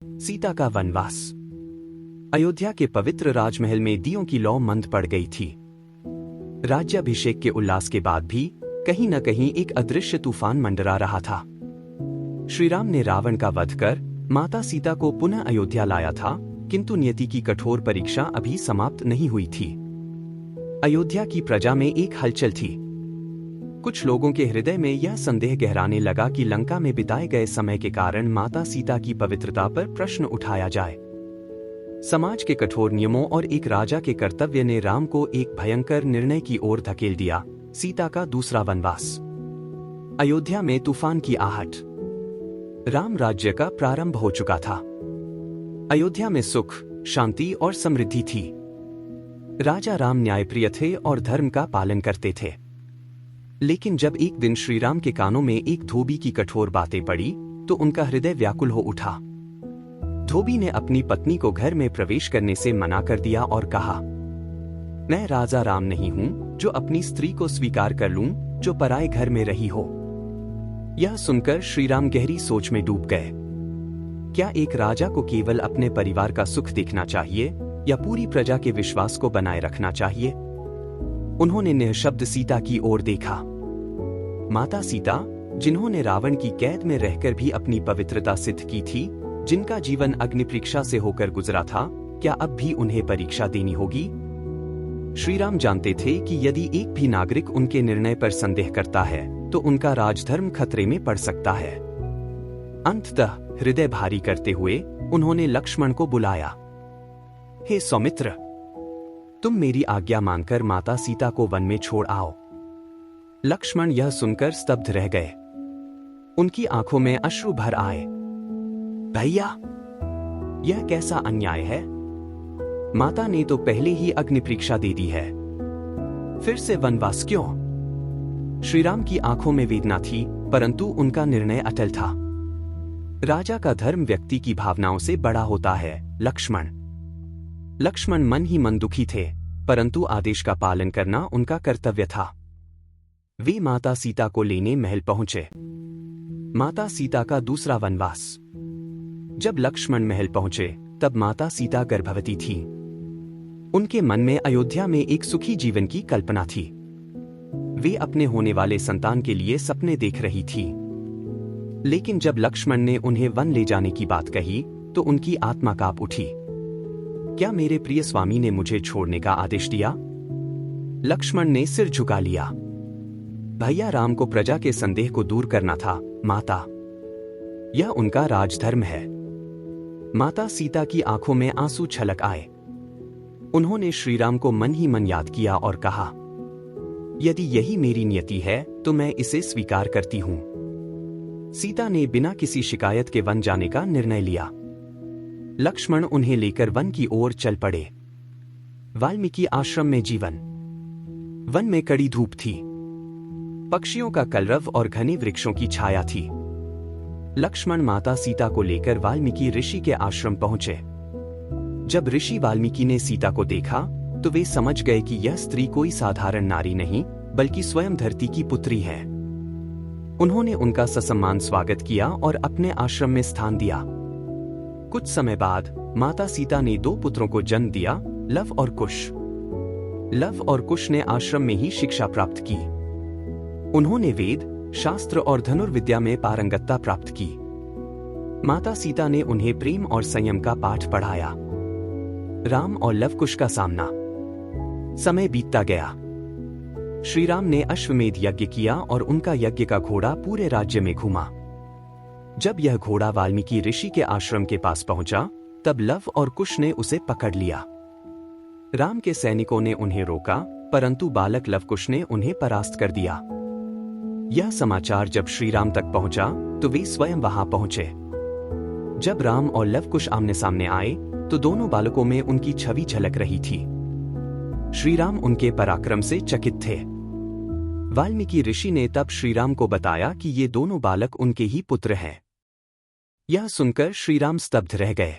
सीता का वनवास। अयोध्या के पवित्र राजमहल में दियों की लौ मंद पड़ गई थी। राज्याभिषेक के उल्लास के बाद भी कहीं न कहीं एक अदृश्य तूफान मंडरा रहा था। श्रीराम ने रावण का वध कर माता सीता को पुनः अयोध्या लाया था, किंतु नियति की कठोर परीक्षा अभी समाप्त नहीं हुई थी। अयोध्या की प्रजा में एक हलचल थी। कुछ लोगों के हृदय में यह संदेह गहराने लगा कि लंका में बिताए गए समय के कारण माता सीता की पवित्रता पर प्रश्न उठाया जाए। समाज के कठोर नियमों और एक राजा के कर्तव्य ने राम को एक भयंकर निर्णय की ओर धकेल दिया, सीता का दूसरा वनवास। अयोध्या में तूफान की आहट। राम राज्य का प्रारंभ हो चुका था। अयोध्या में सुख, शांति और समृद्धि थी। राजा राम न्यायप्रिय थे और धर्म का पालन करते थे। लेकिन जब एक दिन श्रीराम के कानों में एक धोबी की कठोर बातें पड़ी तो उनका हृदय व्याकुल हो उठा। धोबी ने अपनी पत्नी को घर में प्रवेश करने से मना कर दिया और कहा, मैं राजा राम नहीं हूं जो अपनी स्त्री को स्वीकार कर लूं जो पराए घर में रही हो। यह सुनकर श्रीराम गहरी सोच में डूब गए। क्या एक राजा को केवल अपने परिवार का सुख देखना चाहिए या पूरी प्रजा के विश्वास को बनाए रखना चाहिए? उन्होंने निःशब्द सीता की ओर देखा। माता सीता, जिन्होंने रावण की कैद में रहकर भी अपनी पवित्रता सिद्ध की थी, जिनका जीवन अग्नि परीक्षा से होकर गुजरा था, क्या अब भी उन्हें परीक्षा देनी होगी? श्रीराम जानते थे कि यदि एक भी नागरिक उनके निर्णय पर संदेह करता है तो उनका राजधर्म खतरे में पड़ सकता है। अंततः हृदय भारी करते हुए उन्होंने लक्ष्मण को बुलाया। हे सौमित्र, तुम मेरी आज्ञा मानकर माता सीता को वन में छोड़ आओ। लक्ष्मण यह सुनकर स्तब्ध रह गए। उनकी आंखों में अश्रु भर आए। भैया, यह कैसा अन्याय है? माता ने तो पहले ही अग्नि परीक्षा दे दी है, फिर से वनवास क्यों? श्रीराम की आंखों में वेदना थी, परंतु उनका निर्णय अटल था। राजा का धर्म व्यक्ति की भावनाओं से बड़ा होता है। लक्ष्मण मन ही मन दुखी थे, परंतु आदेश का पालन करना उनका कर्तव्य था। वे माता सीता को लेने महल पहुंचे। माता सीता का दूसरा वनवास। जब लक्ष्मण महल पहुंचे तब माता सीता गर्भवती थी। उनके मन में अयोध्या में एक सुखी जीवन की कल्पना थी। वे अपने होने वाले संतान के लिए सपने देख रही थी। लेकिन जब लक्ष्मण ने उन्हें वन ले जाने की बात कही तो उनकी आत्मा कांप उठी। क्या मेरे प्रिय स्वामी ने मुझे छोड़ने का आदेश दिया? लक्ष्मण ने सिर झुका लिया। भैया राम को प्रजा के संदेह को दूर करना था, माता। यह उनका राजधर्म है। माता सीता की आंखों में आंसू छलक आए। उन्होंने श्रीराम को मन ही मन याद किया और कहा, यदि यही मेरी नियति है तो मैं इसे स्वीकार करती हूं। सीता ने बिना किसी शिकायत के वन जाने का निर्णय लिया। लक्ष्मण उन्हें लेकर वन की ओर चल पड़े। वाल्मीकि आश्रम में जीवन। वन में कड़ी धूप थी। पक्षियों का कलरव और घने वृक्षों की छाया थी। लक्ष्मण माता सीता को लेकर वाल्मीकि ऋषि के आश्रम पहुंचे। जब ऋषि वाल्मीकि ने सीता को देखा तो वे समझ गए कि यह स्त्री कोई साधारण नारी नहीं, बल्कि स्वयं धरती की पुत्री है। उन्होंने उनका ससम्मान स्वागत किया और अपने आश्रम में स्थान दिया। कुछ समय बाद माता सीता ने 2 पुत्रों को जन्म दिया, लव और कुश। लव और कुश ने आश्रम में ही शिक्षा प्राप्त की। उन्होंने वेद, शास्त्र और धनुर्विद्या में पारंगतता प्राप्त की। माता सीता ने उन्हें प्रेम और संयम का पाठ पढ़ाया। राम और लव कुश का सामना। समय बीतता गया। श्रीराम ने अश्वमेध यज्ञ किया और उनका यज्ञ का घोड़ा पूरे राज्य में घूमा। जब यह घोड़ा वाल्मीकि ऋषि के आश्रम के पास पहुंचा तब लव और कुश ने उसे पकड़ लिया। राम के सैनिकों ने उन्हें रोका, परंतु बालक लव कुश ने उन्हें परास्त कर दिया। यह समाचार जब श्रीराम तक पहुंचा तो वे स्वयं वहां पहुंचे। जब राम और लव कुश आमने सामने आए तो दोनों बालकों में उनकी छवि झलक रही थी। श्रीराम उनके पराक्रम से चकित थे। वाल्मीकि ऋषि ने तब श्रीराम को बताया कि ये दोनों बालक उनके ही पुत्र हैं। यह सुनकर श्रीराम स्तब्ध रह गए।